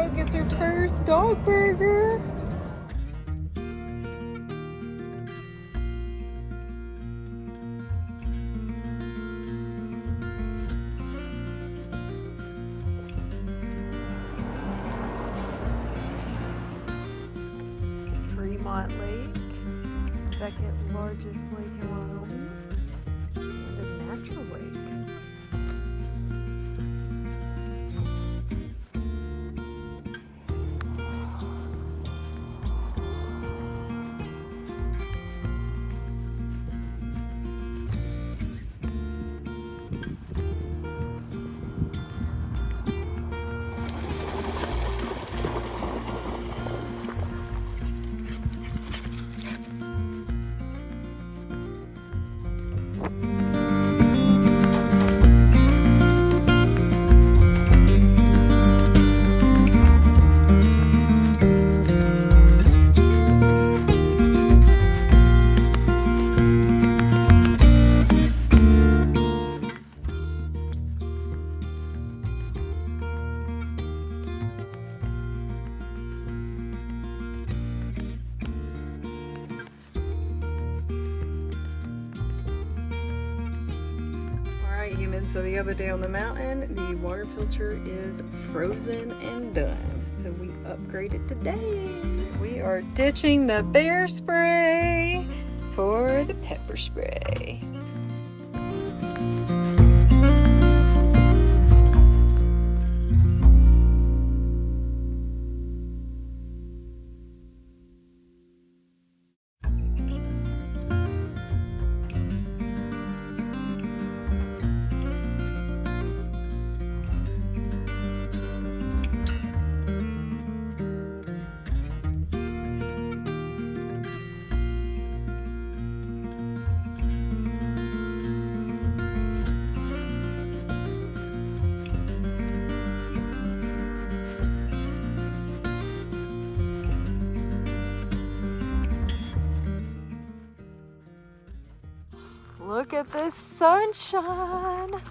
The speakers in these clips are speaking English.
girl gets her first dog burger. Lake, second largest lake in Wyoming, and a natural lake. Nice. Humans, so the other day on the mountain, the water filter is frozen and done. So we upgraded today. We are ditching the bear spray for the pepper spray. Look at this sunshine.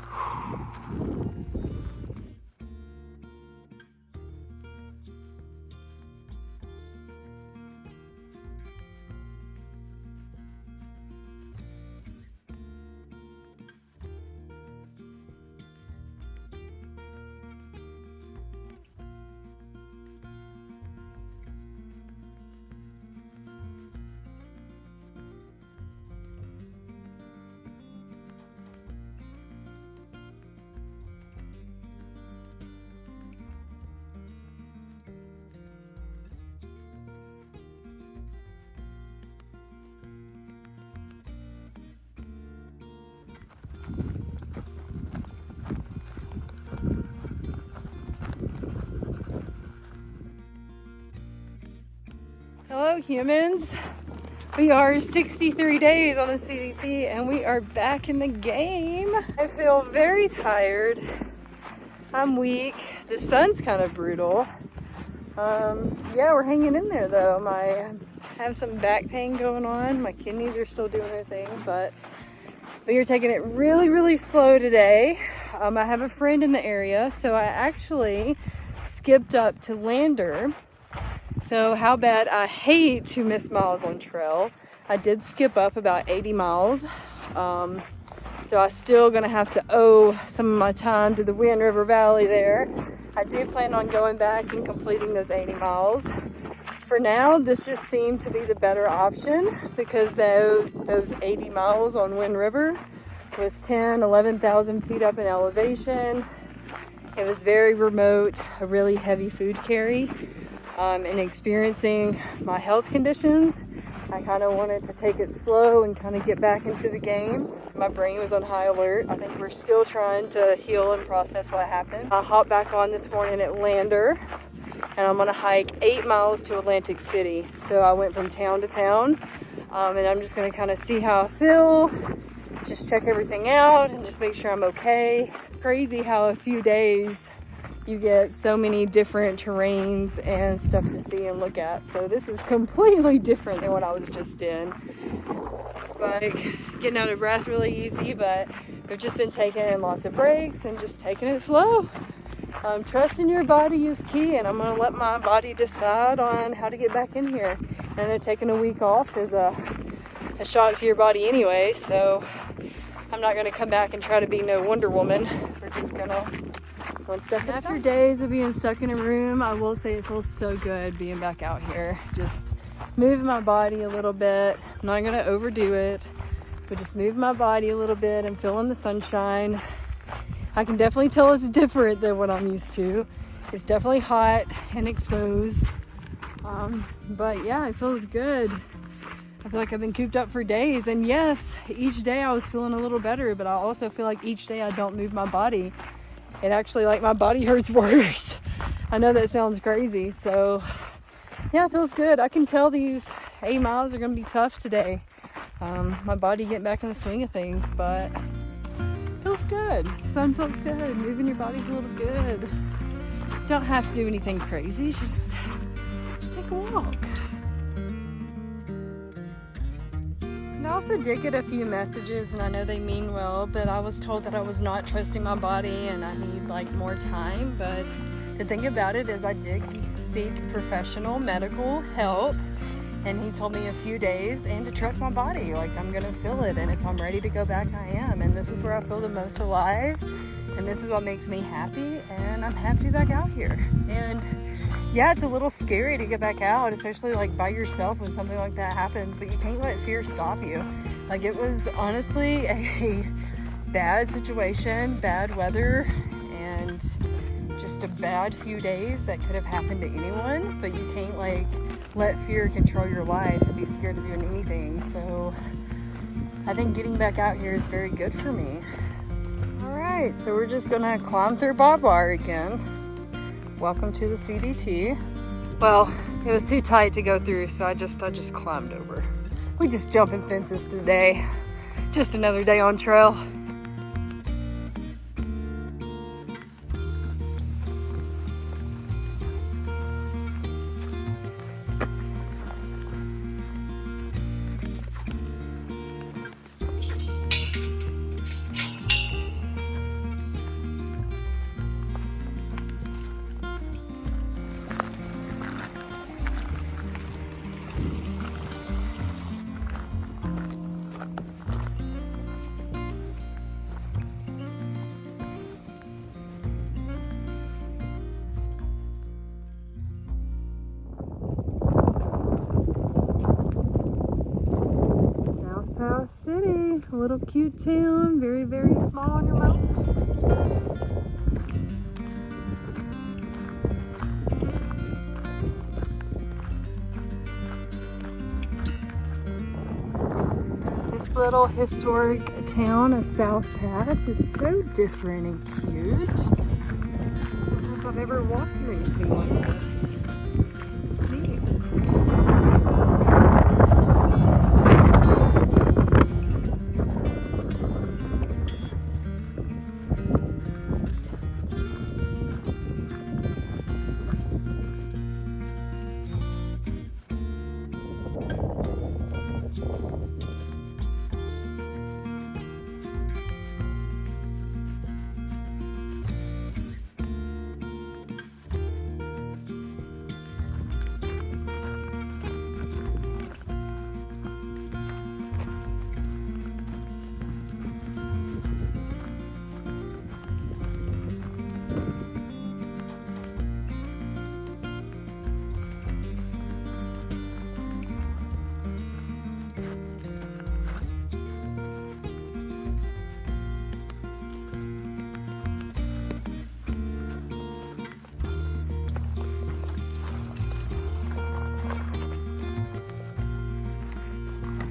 Hello humans, we are 63 days on a CDT and we are back in the game. I feel very tired, I'm weak, the sun's kind of brutal. Yeah, we're hanging in there though. I have some back pain going on, my kidneys are still doing their thing, but we are taking it really slow today. I have a friend in the area, so I actually skipped up to Lander. So how bad I hate to miss miles on Treyl. I did skip up about 80 miles. So I'm still gonna have to owe some of my time to the Wind River Valley there. I do plan on going back and completing those 80 miles. For now, this just seemed to be the better option because those 80 miles on Wind River was 11,000 feet up in elevation. It was very remote, a really heavy food carry. And experiencing my health conditions, I kind of wanted to take it slow and kind of get back into the games. My brain was on high alert. I think we're still trying to heal and process what happened. I hopped back on this morning at Lander, and I'm gonna hike 8 miles to Atlantic City. So I went from town to town, and I'm just gonna kind of see how I feel, just check everything out, and just make sure I'm okay. Crazy how a few days you get so many different terrains and stuff to see and look at. So this is completely different than what I was just in. Like getting out of breath really easy, but we've just been taking lots of breaks and just taking it slow. Trusting your body is key, and I'm going to let my body decide on how to get back in here. I know taking a week off is a shock to your body anyway, so I'm not going to come back and try to be no Wonder Woman. We're just going to one step at a time. After days of being stuck in a room, I will say it feels so good being back out here. Just moving my body a little bit. I'm not going to overdo it, but just move my body a little bit and feeling the sunshine. I can definitely tell it's different than what I'm used to. It's definitely hot and exposed. But yeah, it feels good. I feel like I've been cooped up for days. And yes, each day I was feeling a little better, but I also feel like each day I don't move my body, it actually, like, my body hurts worse. I know that sounds crazy. So yeah, it feels good. I can tell these 8 miles are going to be tough today. My body getting back in the swing of things, but feels good. Sun feels good. Moving your body's a little good. Don't have to do anything crazy. Just take a walk. And I also did get a few messages, and I know they mean well, but I was told that I was not trusting my body and I need like more time. But the thing about it is I did seek professional medical help, and he told me a few days and to trust my body. Like, I'm gonna feel it, and if I'm ready to go back, I am. And this is where I feel the most alive, and this is what makes me happy, and I'm happy to be back out here. And yeah, it's a little scary to get back out, especially like by yourself when something like that happens, but you can't let fear stop you. Like, it was honestly a bad situation, bad weather, and just a bad few days that could have happened to anyone, but you can't like let fear control your life and be scared of doing anything. So I think getting back out here is very good for me. All right, so we're just gonna climb through barbed wire again. Welcome to the CDT. Well, it was too tight to go through, so I just climbed over. We just jumping fences today. Just another day on trail. City, a little cute town, very, very small on your mountain. This little historic town of South Pass is so different and cute. I don't know if I've ever walked through anything like this. It's neat.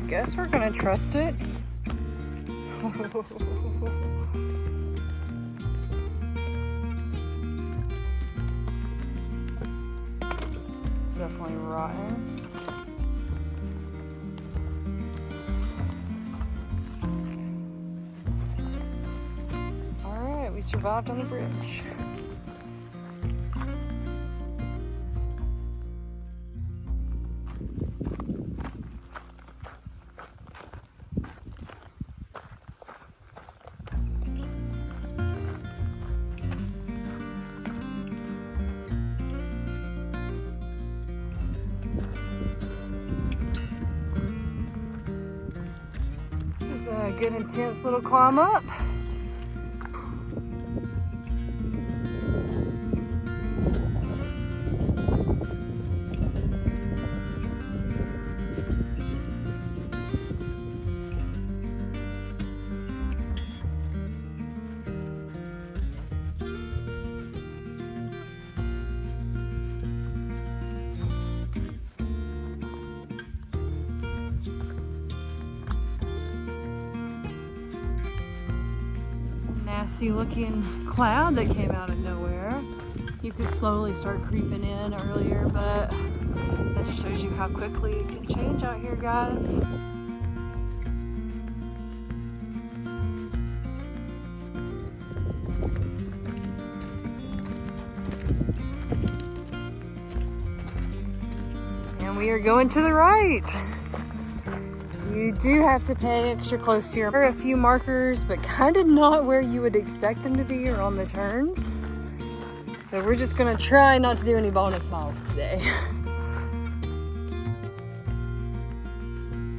Guess we're gonna trust it. It's definitely rotten. All right, we survived on the bridge. a good intense little climb up. Nasty looking cloud that came out of nowhere. You could slowly start creeping in earlier, but that just shows you how quickly it can change out here, guys. And we are going to the right. You do have to pay extra close to your. There are a few markers, but kind of not where you would expect them to be or on the turns. So we're just gonna try not to do any bonus miles today.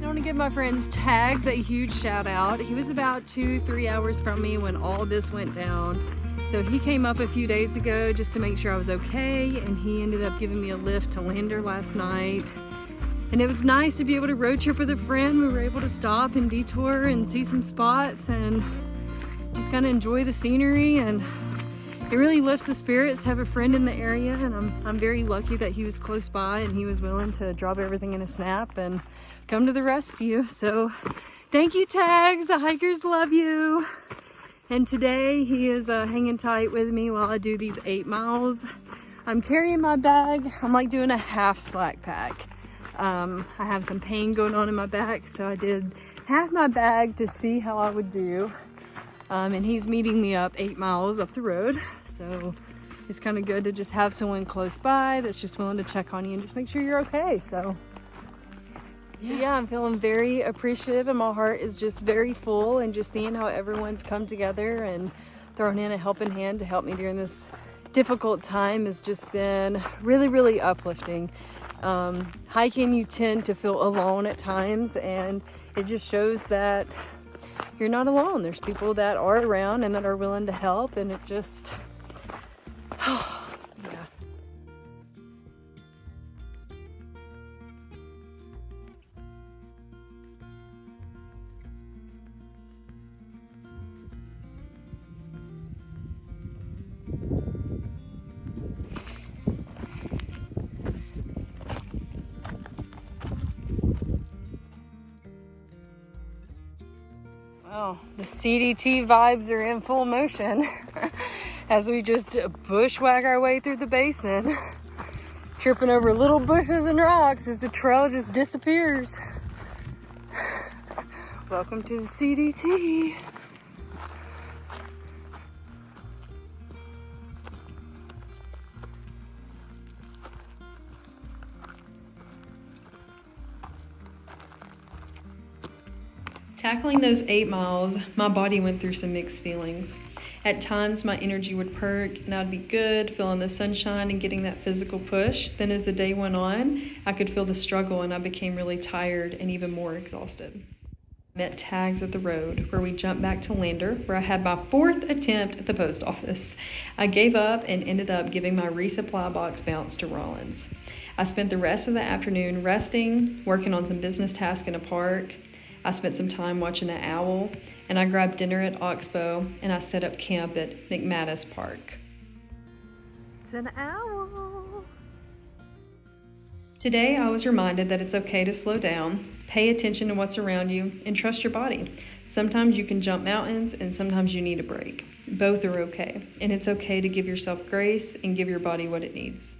I want to give my friends Tags a huge shout out. He was about 2-3 hours from me when all this went down. So he came up a few days ago just to make sure I was okay, and he ended up giving me a lift to Lander last night. And it was nice to be able to road trip with a friend. We were able to stop and detour and see some spots and just kind of enjoy the scenery. And it really lifts the spirits to have a friend in the area. And I'm very lucky that he was close by and he was willing to drop everything in a snap and come to the rescue. So thank you, Tags. The hikers love you. And today he is hanging tight with me while I do these 8 miles. I'm carrying my bag. I'm like doing a half slack pack. I have some pain going on in my back, so I did half my bag to see how I would do. And he's meeting me up 8 miles up the road, so it's kind of good to just have someone close by that's just willing to check on you and just make sure you're okay. So yeah, I'm feeling very appreciative, and my heart is just very full, and just seeing how everyone's come together and thrown in a helping hand to help me during this difficult time has just been really, really uplifting. Hiking, you tend to feel alone at times, and it just shows that you're not alone. There's people that are around and that are willing to help, and it just, yeah. Well, the CDT vibes are in full motion as we just bushwhack our way through the basin, tripping over little bushes and rocks as the trail just disappears. Welcome to the CDT. Tackling those 8 miles, my body went through some mixed feelings. At times, my energy would perk and I'd be good, feeling the sunshine and getting that physical push. Then as the day went on, I could feel the struggle and I became really tired and even more exhausted. I met Tags at the road, where we jumped back to Lander, where I had my 4th attempt at the post office. I gave up and ended up giving my resupply box bounce to Rollins. I spent the rest of the afternoon resting, working on some business tasks in a park. I spent some time watching an owl, and I grabbed dinner at Oxbow, and I set up camp at McManus Park. It's an owl. Today, I was reminded that it's okay to slow down, pay attention to what's around you, and trust your body. Sometimes you can jump mountains, and sometimes you need a break. Both are okay, and it's okay to give yourself grace and give your body what it needs.